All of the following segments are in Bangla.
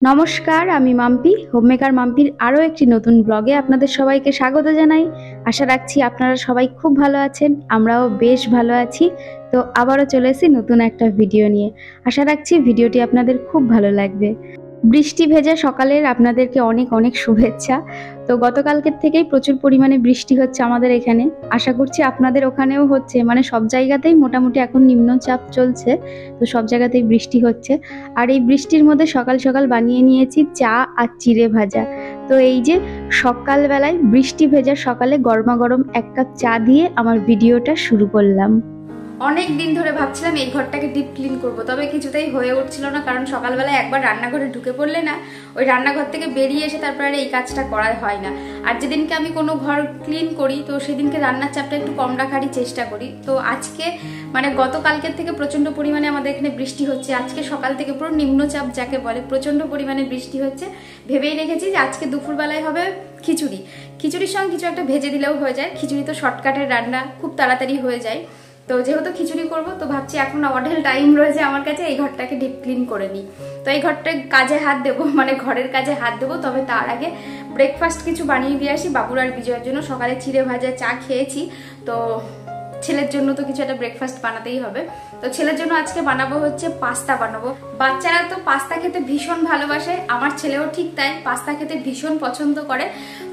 নমস্কার, আমি মাম্পি। হোমমেকার মাম্পির আরও একটি নতুন ব্লগে আপনাদের সবাইকে স্বাগত জানাই। আশা রাখছি আপনারা সবাই খুব ভালো আছেন, আমরাও বেশ ভালো আছি। তো আবারও চলে এসেছি নতুন একটা ভিডিও নিয়ে। আশা রাখছি ভিডিওটি আপনাদের খুব ভালো লাগবে। বৃষ্টি ভেজা সকালের আপনাদেরকে অনেক অনেক শুভেচ্ছা। তো গতকালকের থেকেই প্রচুর পরিমাণে বৃষ্টি হচ্ছে আমাদের এখানে। আশা করছি আপনাদের ওখানেও হচ্ছে, মানে সব জায়গাতেই মোটামুটি এখন নিম্নচাপ চলছে, তো সব জায়গাতেই বৃষ্টি হচ্ছে। আর এই বৃষ্টির মধ্যে সকাল সকাল বানিয়ে নিয়েছি চা আর চিড়ে ভাজা। তো এই যে সকালবেলায় বৃষ্টি ভেজা সকালে গরমা গরম এক কাপ চা দিয়ে আমার ভিডিওটা শুরু করলাম। অনেক দিন ধরে ভাবছিলাম এই ঘরটাকে ডিপ ক্লিন করব, তবে কিছুতেই হয়ে উঠছিল না, কারণ সকালবেলায় একবার রান্নাঘরে ঢুকে পড়লে না, ওই রান্নাঘর থেকে বেরিয়ে এসে তারপরে আর এই কাজটা করা হয় না। আর যেদিনকে আমি কোনো ঘর ক্লিন করি তো সেদিনকে রান্নার চাপটা একটু কম রাখারই চেষ্টা করি। তো আজকে মানে গতকালকের থেকে প্রচণ্ড পরিমাণে আমাদের এখানে বৃষ্টি হচ্ছে। আজকে সকাল থেকে পুরো নিম্নচাপ যাকে বলে, প্রচণ্ড পরিমাণে বৃষ্টি হচ্ছে। ভেবেই রেখেছি যে আজকে দুপুরবেলায় হবে খিচুড়ি। খিচুড়ির সঙ্গে কিছু একটা ভেজে দিলেও হয়ে যায়। খিচুড়ি তো শর্টকাটের রান্না, খুব তাড়াতাড়ি হয়ে যায়। তো যেহেতু খিচুড়ি করব, তো ভাবছি এখন অঢেল টাইম রয়েছে আমার কাছে, এই ঘরটাকে ডিপ ক্লিন করে নিই। তো এই ঘরটায় কাজে হাত দেবো, মানে ঘরের কাজে হাত দেবো। তবে তার আগে ব্রেকফাস্ট কিছু বানিয়ে দিয়ে আসি বাবুর আর বিজয়ের জন্য। সকালে চিড়ে ভাজা চা খেয়েছি, তো ছেলের জন্য তো কিছু একটা ব্রেকফাস্ট বানাতেই হবে। তো ছেলের জন্য আজকে বানাবো হচ্ছে পাস্তা বানাবো। বাচ্চারা তো পাস্তা খেতে ভীষণ ভালোবাসে, আমার ছেলেও ঠিক তাই, পাস্তা খেতে ভীষণ পছন্দ করে।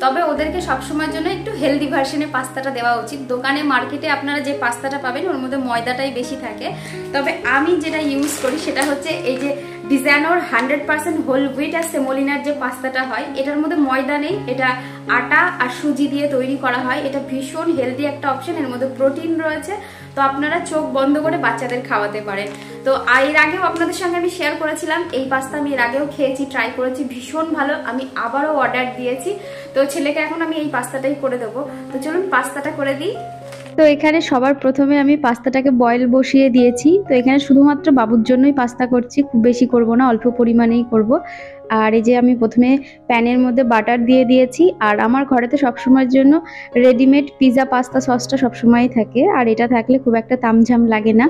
তবে ওদেরকে সবসময়ের জন্য একটু হেলদি ভার্সনে পাস্তাটা দেওয়া উচিত। দোকানে মার্কেটে আপনারা যে পাস্তাটা পাবেন ওর মধ্যে ময়দাটাই বেশি থাকে। তবে আমি যেটা ইউজ করি সেটা হচ্ছে এই যে ডিজাইনোর 100% হোল হুইট আর সেমোলিনার যে পাস্তাটা হয়, এটার মধ্যে ময়দা নেই, এটা আটা আর সুজি দিয়ে তৈরি করা হয়। এটা ভীষণ হেলদি একটা অপশন, এর মধ্যে প্রোটিন রয়েছে। তো আপনারা চোখ বন্ধ করে বাচ্চাদের খাওয়াতে পারেন। তো এর আগেও আপনাদের সঙ্গে আমি শেয়ার করেছিলাম এই পাস্তা, আমি এর আগেও খেয়েছি, ট্রাই করেছি, ভীষণ ভালো। আমি আবারও অর্ডার দিয়েছি, তো ছেলেকে এখন আমি এই পাস্তাটাই করে দেবো। তো চলুন পাস্তাটা করে দিই। তো এখানে সবার প্রথমে আমি পাস্তাটাকে বয়েল বসিয়ে দিয়েছি। তো এখানে শুধুমাত্র বাবুর জন্যই পাস্তা করছি, খুব বেশি করব না, অল্প পরিমাণেই করব। আর এই যে আমি প্রথমে প্যানের মধ্যে বাটার দিয়ে দিয়েছি। আর আমার ঘরেতে সবসময়ের জন্য রেডিমেড পিৎজা পাস্তা সসটা সবসময়ই থাকে, আর এটা থাকলে খুব একটা তামঝাম লাগে না।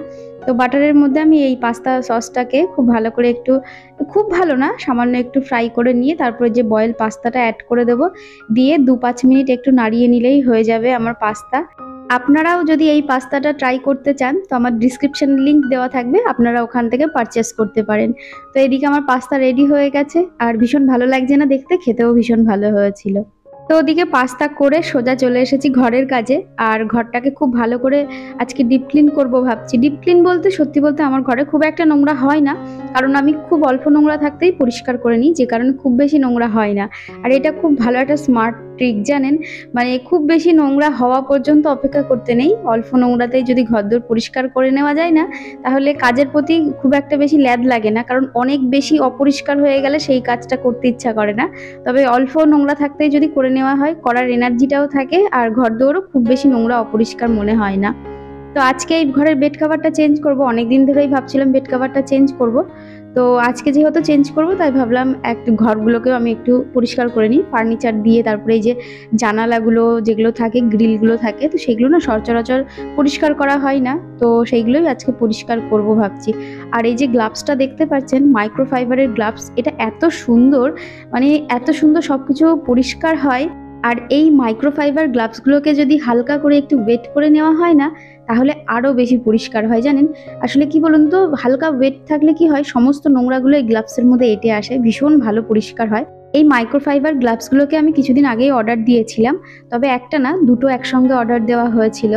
তো বাটারের মধ্যে আমি এই পাস্তা সসটাকে খুব ভালো করে একটু, খুব ভালো না, সামান্য একটু ফ্রাই করে নিয়ে তারপরে যে বয়েল পাস্তাটা অ্যাড করে দেবো, দিয়ে 2-5 মিনিট একটু নাড়িয়ে নিলেই হয়ে যাবে আমার পাস্তা। আপনারাও যদি এই পাস্তাটা ট্রাই করতে চান তো আমার ডিসক্রিপশন লিংক দেওয়া থাকবে, আপনারা ওখান থেকে পারচেস করতে পারেন। তো এদিকে আমার পাস্তা রেডি হয়ে গেছে, আর ভীষণ ভালো লাগছে না দেখতে, খেতেও ভীষণ ভালো হয়েছিল। তো ওদিকে পাস্তা করে সোজা চলে এসেছি ঘরের কাজে। আর ঘরটাকে খুব ভালো করে আজকে ডিপ ক্লিন করবো ভাবছি। ডিপ ক্লিন বলতে সত্যি বলতে আমার ঘরে খুব একটা নোংরা হয় না, কারণ আমি খুব অল্প নোংরা থাকতেই পরিষ্কার করে নিই, যে কারণে খুব বেশি নোংরা হয় না। আর এটা খুব ভালো একটা স্মার্ট ট্রিক জানেন, মানে খুব বেশি নোংরা হওয়া পর্যন্ত অপেক্ষা করতে নেই। অল্প নোংরাতেই যদি ঘরদোর পরিষ্কার করে নেওয়া যায় না, তাহলে কাজের প্রতি খুব একটা বেশি ল্যাদ লাগে না, কারণ অনেক বেশি অপরিষ্কার হয়ে গেলে সেই কাজটা করতে ইচ্ছা করে না। তবে অল্প নোংরা থাকতেই যদি করে নেওয়া হয়, করার এনার্জিটাও থাকে, আর ঘরদোরও খুব বেশি নোংরা অপরিষ্কার মনে হয় না। তো আজকে এই ঘরের বেড কভারটা চেঞ্জ করব, অনেকদিন ধরেই ভাবছিলাম বেড কভারটা চেঞ্জ করব। তো আজকে যেহেতু চেঞ্জ করব তাই ভাবলাম একটু ঘরগুলোকেও আমি একটু পরিষ্কার করে নিই ফার্নিচার দিয়ে। তারপরে এই যে জানালাগুলো যেগুলো থাকে, গ্রিলগুলো থাকে, তো সেগুলো না সচরাচর পরিষ্কার করা হয় না, তো সেইগুলোই আজকে পরিষ্কার করব ভাবছি। আর এই যে গ্লাভসটা দেখতে পাচ্ছেন, মাইক্রোফাইবারের গ্লাভস, এটা এত সুন্দর, মানে এত সুন্দর সবকিছু পরিষ্কার হয়। আর এই মাইক্রোফাইবার গ্লাভসগুলোকে যদি হালকা করে একটু ওয়েট করে নেওয়া হয় না, তাহলে আরও বেশি পরিষ্কার হয় জানেন। আসলে কি বলুন তো, হালকা ওয়েট থাকলে কি হয়, সমস্ত নোংরাগুলো এই গ্লাভসের মধ্যে এঁটে আসে, ভীষণ ভালো পরিষ্কার হয়। এই মাইক্রোফাইবার গ্লাভসগুলোকে আমি কিছুদিন আগেই অর্ডার দিয়েছিলাম, তবে একটা না, দুটো একসঙ্গে অর্ডার দেওয়া হয়েছিল।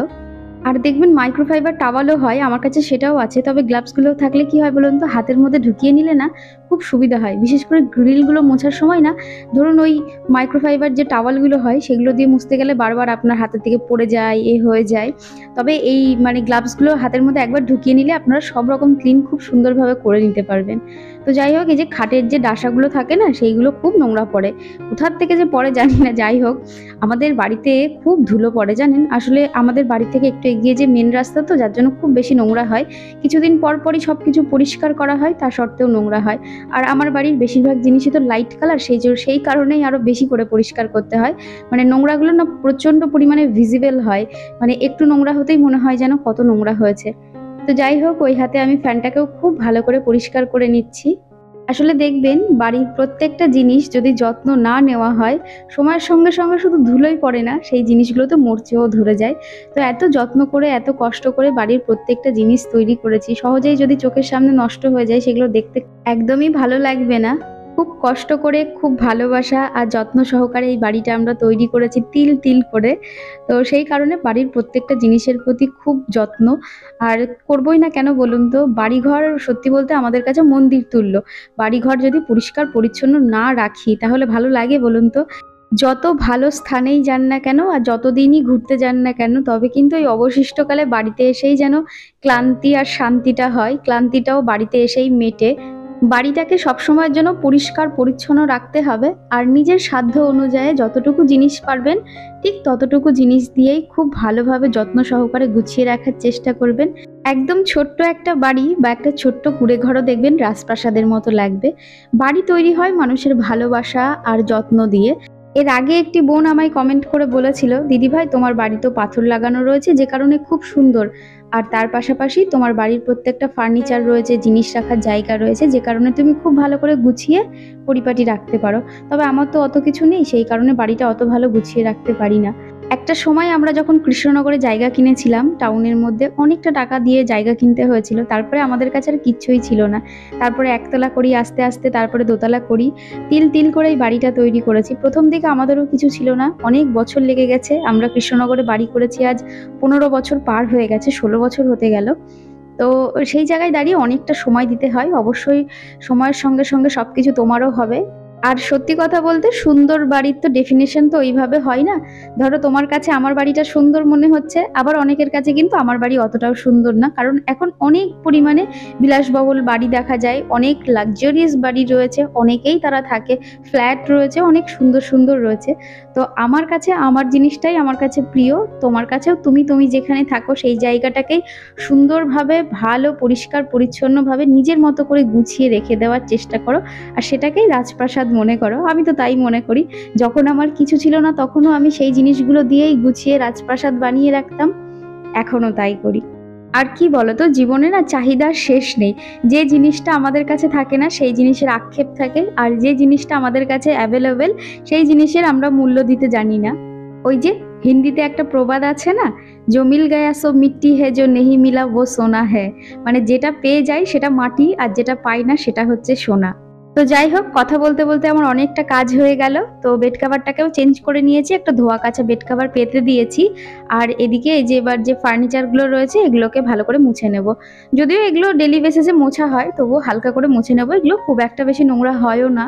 আর দেখবেন মাইক্রোফাইবার টাওয়ালও হয়, আমার কাছে সেটাও আছে। তবে গ্লাভসগুলো থাকলে কি হয় বলুন তো, হাতের মধ্যে ঢুকিয়ে নিলে না খুব সুবিধা হয়, বিশেষ করে গ্রিলগুলো মোছার সময় না। ধরুন ওই মাইক্রোফাইবার যে টাওয়ালগুলো হয় সেগুলো দিয়ে মুছতে গেলে বারবার আপনার হাতের থেকে পড়ে যায়, হয়ে যায়। তবে এই মানে গ্লাভসগুলো হাতের মধ্যে একবার ঢুকিয়ে নিলে আপনারা সব রকম ক্লিন খুব সুন্দরভাবে করে নিতে পারবেন। তো যাই হোক, এই যে খাটের যে ডাসাগুলো থাকে না, সেইগুলো খুব নোংরা পড়ে, কোথার থেকে যে পড়ে জানি না। যাই হোক, আমাদের বাড়িতে খুব ধুলো পড়ে জানেন। আসলে আমাদের বাড়ি থেকে একটু এগিয়ে যে মেন রাস্তা, তো যার জন্য খুব বেশি নোংরা হয়। কিছুদিন পর পরই সব কিছু পরিষ্কার করা হয়, তা সত্ত্বেও নোংরা হয়। আর আমার বাড়ির বেশিরভাগ জিনিসই তো লাইট কালার, সেই কারণেই আরও বেশি করে পরিষ্কার করতে হয়। মানে নোংরাগুলো না প্রচণ্ড পরিমাণে ভিজিবল হয়, মানে একটু নোংরা হতেই মনে হয় যেন কত নোংরা হয়েছে। তো যাই হোক, ওই হাতে আমি ফ্যানটাকেও খুব ভালো করে পরিষ্কার করে নিচ্ছি। আসলে দেখবেন বাড়ির প্রত্যেকটা জিনিস যদি যত্ন না নেওয়া হয়, সময়ের সঙ্গে সঙ্গে শুধু ধুলোই পড়ে না, সেই জিনিসগুলো তো মরচেও ধরে যায়। তো এত যত্ন করে এত কষ্ট করে বাড়ির প্রত্যেকটা জিনিস তৈরি করেছি, সহজেই যদি চোখের সামনে নষ্ট হয়ে যায় সেগুলো দেখতে একদমই ভালো লাগবে না। খুব কষ্ট করে, খুব ভালোবাসা আর যত্ন সহকারে এই বাড়িটা আমরা তৈরি করেছি তিল তিল করে। তো সেই কারণে বাড়ির প্রত্যেকটা জিনিসের প্রতি খুব যত্ন। আর করবোই না কেন বলুন তো? বাড়িঘর সত্যি বলতে আমাদের কাছে মন্দির তুল্য। বাড়িঘর যদি পরিষ্কার পরিচ্ছন্ন না রাখি তাহলে ভালো লাগে বলুন তো? যত ভালো স্থানেই যান না কেন আর যতদিনই ঘুরতে যান না কেন, তবে কিন্তু এই অবশিষ্টকালে বাড়িতে এসেই যেন ক্লান্তি আর শান্তিটা হয়। ক্লান্তিটাও বাড়িতে এসেই মেটে। বাড়িটাকে সবসময়ের জন্য পরিষ্কার পরিচ্ছন্ন রাখতে হবে আর নিজের সাধ্য অনুযায়ী যতটুকু জিনিস পারবেন ঠিক ততটুকু জিনিস দিয়েই খুব ভালোভাবে যত্ন সহকারে গুছিয়ে রাখার চেষ্টা করবেন। একদম ছোট্ট একটা বাড়ি বা একটা ছোট্ট কুঁড়েঘরও দেখবেন রাজপ্রাসাদের মতো লাগবে। বাড়ি তৈরি হয় মানুষের ভালোবাসা আর যত্ন দিয়ে। এর আগে একটি বোন আমায় কমেন্ট করে বলেছিল, দিদিভাই তোমার বাড়ি তো পাথর লাগানো রয়েছে যে কারণে খুব সুন্দর, আর তার পাশাপাশি তোমার বাড়ির প্রত্যেকটা ফার্নিচার রয়েছে, জিনিস রাখার জায়গা রয়েছে যে কারণে তুমি খুব ভালো করে গুছিয়ে পরিপাটি রাখতে পারো। তবে আমার তো অত কিছু নেই, সেই কারণে বাড়িটা অত ভালো গুছিয়ে রাখতে পারি না। একটা সময় আমরা যখন কৃষ্ণনগরে জায়গা কিনেছিলাম, টাউনের মধ্যে অনেকটা টাকা দিয়ে জায়গা কিনতে হয়েছিল, তারপরে আমাদের কাছে আর কিচ্ছুই ছিল না। তারপরে একতলা করি, আস্তে আস্তে তারপরে দোতলা করি, তিল তিল করে এই বাড়িটা তৈরি করেছি। প্রথম দিকে আমাদেরও কিছু ছিল না, অনেক বছর লেগে গেছে। আমরা কৃষ্ণনগরে বাড়ি করেছি আজ 15 বছর পার হয়ে গেছে, 16 বছর হতে গেল। তো সেই জায়গায় দাঁড়িয়ে অনেকটা সময় দিতে হয়, অবশ্যই সময়ের সঙ্গে সঙ্গে সবকিছু তোমারও হবে। আর সত্যি কথা বলতে সুন্দর বাড়ির তো ডেফিনেশন তো ওইভাবে হয় না। ধরো তোমার কাছে আমার বাড়িটা সুন্দর মনে হচ্ছে, আবার অনেকের কাছে কিন্তু আমার বাড়ি অতটাও সুন্দর না, কারণ এখন অনেক পরিমাণে বিলাসবহুল বাড়ি দেখা যায়, অনেক লাক্সারিয়াস বাড়ি রয়েছে, অনেকেই তারা থাকে, ফ্ল্যাট রয়েছে, অনেক সুন্দর সুন্দর রয়েছে। তো আমার কাছে আমার জিনিসটাই আমার কাছে প্রিয়। তোমার কাছেও তুমি তুমি যেখানে থাকো সেই জায়গাটাকেই সুন্দরভাবে ভালো পরিষ্কার পরিচ্ছন্নভাবে নিজের মতো করে গুছিয়ে রেখে দেওয়ার চেষ্টা করো, আর সেটাকেই রাজপ্রাসাদ মনে করো। আমি তো তাই মনে করি। যখন আমার কিছু ছিল না তখনও আমি সেই জিনিসগুলো দিয়েই গুছিয়ে রাজপ্রাসাদ বানিয়ে রাখতাম, এখনো তাই করি। আর কি বলতো, জীবনে না চাহিদার শেষ নেই। যে জিনিসটা আমাদের কাছে থাকে না সেই জিনিসের আক্ষেপ থাকে, আর যে জিনিসটা আমাদের কাছে অ্যাভেলেবেল সেই জিনিসের আমরা মূল্য দিতে জানি না। ওই যে হিন্দিতে একটা প্রবাদ আছে না, জো মিল গায়া সো মিট্টি হে, জো নেহি মিলা ও সোনা হ্যায়। মানে যেটা পেয়ে যায় সেটা মাটি, আর যেটা পাই না সেটা হচ্ছে সোনা। তো যাই হোক, কথা বলতে বলতে আমার অনেকটা কাজ হয়ে গেল। তো বেড কাভারটাকেও চেঞ্জ করে নিয়েছি, একটা ধোয়া কাচা বেড কাভার পেতে দিয়েছি। আর এদিকে এই যে এবার যে ফার্নিচারগুলো রয়েছে এগুলোকে ভালো করে মুছে নেব। যদিও এগুলো ডেলি বেসিসে মোছা হয়, তবুও হালকা করে মুছে নেব, এগুলো খুব একটা বেশি নোংরা হয়ও না।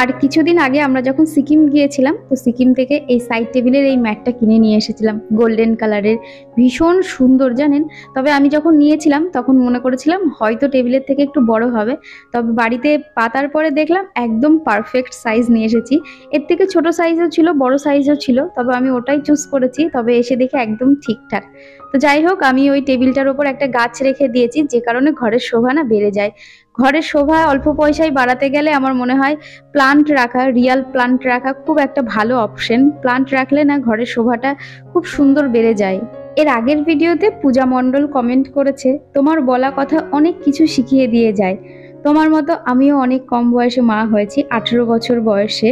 আর কিছুদিন আগে আমরা যখন সিকিম গিয়েছিলাম, তো সিকিম থেকে এই সাইড টেবিলের এই ম্যাটটা কিনে নিয়ে এসেছিলাম, গোল্ডেন কালারের, ভীষণ সুন্দর জানেন। তবে আমি যখন নিয়েছিলাম তখন মনে করেছিলাম হয়তো টেবিলের থেকে একটু বড় হবে, তবে বাড়িতে পাতার পরে দেখলাম একদম পারফেক্ট সাইজ নিয়ে এসেছি। এর থেকে ছোট সাইজও ছিল, বড় সাইজও ছিল, তবে আমি ওটাই চুজ করেছি। তবে এসে দেখে একদম ঠিকঠাক। তো যাই হোক, আমি ওই টেবিলটার ওপর একটা গাছ রেখে দিয়েছি, যে কারণে ঘরের শোভা না বেড়ে যায়। ঘরের শোভা অল্প পয়সায় বাড়াতে গেলে আমার মনে হয় প্লান্ট রাখা, রিয়াল প্লান্ট রাখা খুব একটা ভালো অপশন। প্লান্ট রাখলে না ঘরের শোভাটা খুব সুন্দর বেড়ে যায়। এর আগের ভিডিওতে পূজা মণ্ডল কমেন্ট করেছে, তোমার বলা কথা অনেক কিছু শিখিয়ে দিয়ে যায়। তোমার মতো আমিও অনেক কম বয়সে মা হয়েছি, 18 বছর বয়সে।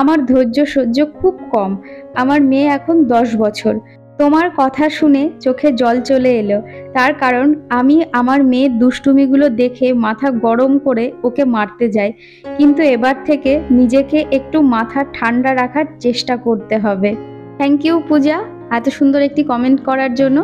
আমার ধৈর্য সহ্য খুব কম। আমার মেয়ে এখন 10 বছর। তোমার কথা শুনে চোখে জল চলে এলো, তার কারণ আমি আমার মেয়ের দুষ্টুমিগুলো দেখে মাথা গরম করে ওকে মারতে যাই। কিন্তু এবার থেকে নিজেকে একটু মাথা ঠান্ডা রাখার চেষ্টা করতে হবে। থ্যাংক ইউ পূজা, এত সুন্দর একটি কমেন্ট করার জন্য।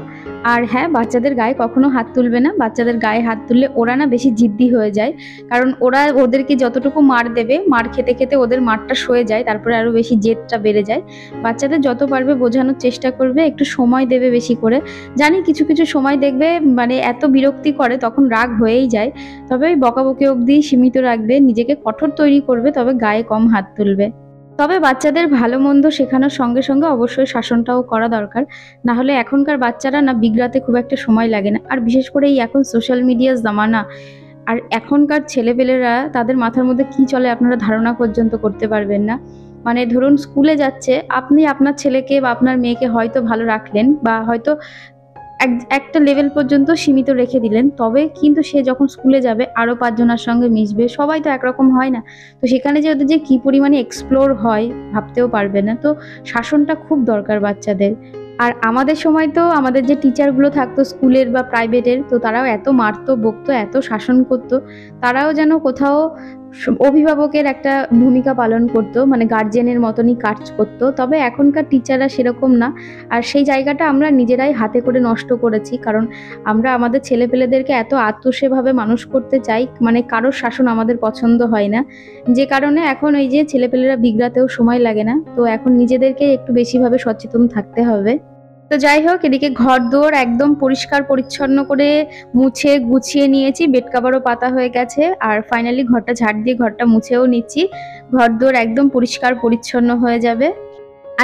আর হ্যাঁ, বাচ্চাদের গায়ে কখনো হাত তুলবে না। বাচ্চাদের গায়ে হাত তুললে ওরা না বেশি জিদ্দি হয়ে যায়, কারণ ওরা ওদেরকে যতটুকু মার দেবে, মার খেতে খেতে ওদের মারটা সয়ে যায়, তারপরে আরো বেশি জেদটা বেড়ে যায়। বাচ্চাদের যত পারবে বোঝানোর চেষ্টা করবে, একটু সময় দেবে বেশি করে। জানি কিছু কিছু সময় দেখবে মানে এত বিরক্তি করে তখন রাগ হয়েই যায়, তবে ওই বকাবকি অবধি সীমিত রাখবে, নিজেকে কঠোর তৈরি করবে, তবে গায়ে কম হাত তুলবে। তবে বাচ্চাদের ভালো মন্দ শেখানোর সঙ্গে সঙ্গে অবশ্যই শাসনটাও করা দরকার, না হলে এখনকার বাচ্চারা না বিগড়াতে খুব একটা সময় লাগে না। আর বিশেষ করে এই এখন সোশ্যাল মিডিয়ার জামানা, আর এখনকার ছেলেপেলেরা তাদের মাথার মধ্যে কি চলে আপনারা ধারণা পর্যন্ত করতে পারবেন না। মানে ধরুন স্কুলে যাচ্ছে, আপনি আপনার ছেলেকে বা আপনার মেয়েকে হয়তো ভালো রাখলেন, বা হয়তো একটা লেভেল পর্যন্ত সীমিত রেখে দিলেন, তবে কিন্তু সে যখন স্কুলে যাবে আরও 5 জনের সঙ্গে মিশবে, সবাই তো একরকম হয় না। তো সেখানে যে ওদের যে কী পরিমাণে এক্সপ্লোর হয় ভাবতেও পারবে না। তো শাসনটা খুব দরকার বাচ্চাদের। আর আমাদের সময় তো আমাদের যে টিচারগুলো থাকতো স্কুলের বা প্রাইভেটের, তো তারাও এত মারতো, বকতো, এত শাসন করতো, তারাও যেন কোথাও অভিভাবকের একটা ভূমিকা পালন করতো, মানে গার্জেনের মতনই কাজ করতো। তবে এখনকার টিচাররা সেরকম না। আর সেই জায়গাটা আমরা নিজেরাই হাতে করে নষ্ট করেছি, কারণ আমরা আমাদের ছেলেপেলেদেরকে এত আত্মসেভাবে মানুষ করতে চাই, মানে কারোর শাসন আমাদের পছন্দ হয় না, যে কারণে এখন ওই যে ছেলেপেলেরা বিগড়াতেও সময় লাগে না। তো এখন নিজেদেরকে একটু বেশিভাবে সচেতন থাকতে হবে। তো যাই হোক, এদিকে ঘরদোর একদম পরিষ্কার পরিচ্ছন্ন করে মুছে গুছিয়ে নিয়েছি, বেড কাভারও পাতা হয়ে গেছে, আর ফাইনালি ঘরটা ঝাড় দিয়ে ঘরটা মুছেও নিচ্ছি। ঘরদোর একদম পরিষ্কার পরিচ্ছন্ন হয়ে যাবে।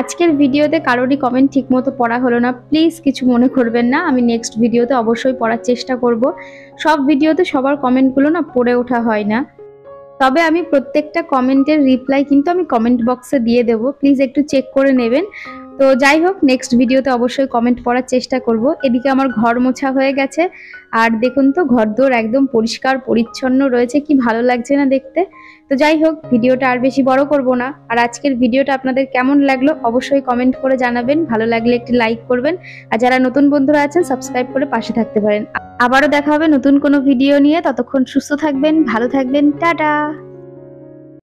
আজকের ভিডিওতে কারোরই কমেন্ট ঠিকমতো পড়া হলো না, প্লিজ কিছু মনে করবেন না। আমি নেক্সট ভিডিওতে অবশ্যই পড়ার চেষ্টা করব। সব ভিডিওতে সবার কমেন্টগুলো না পড়ে ওঠা হয় না, তবে আমি প্রত্যেকটা কমেন্টের রিপ্লাই কিন্তু আমি কমেন্ট বক্সে দিয়ে দেবো, প্লিজ একটু চেক করে নেবেন। তো যাই হোক, নেক্সট ভিডিওতে অবশ্যই কমেন্ট পড়ার চেষ্টা করব। এদিকে আমার ঘর মোছা হয়ে গেছে, আর দেখুন তো ঘরদোর একদম পরিষ্কার পরিচ্ছন্ন রয়েছে, কি ভালো লাগছে না দেখতে। তো যাই হোক, ভিডিওটা আর বেশি বড় করব না। আর আজকের ভিডিওটা আপনাদের কেমন লাগলো অবশ্যই কমেন্ট করে জানাবেন, ভালো লাগলে একটি লাইক করবেন, আর যারা নতুন বন্ধুরা আছেন সাবস্ক্রাইব করে পাশে থাকতে পারেন। আবারও দেখা হবে নতুন কোনো ভিডিও নিয়ে, ততক্ষণ সুস্থ থাকবেন, ভালো থাকবেন, টাটা।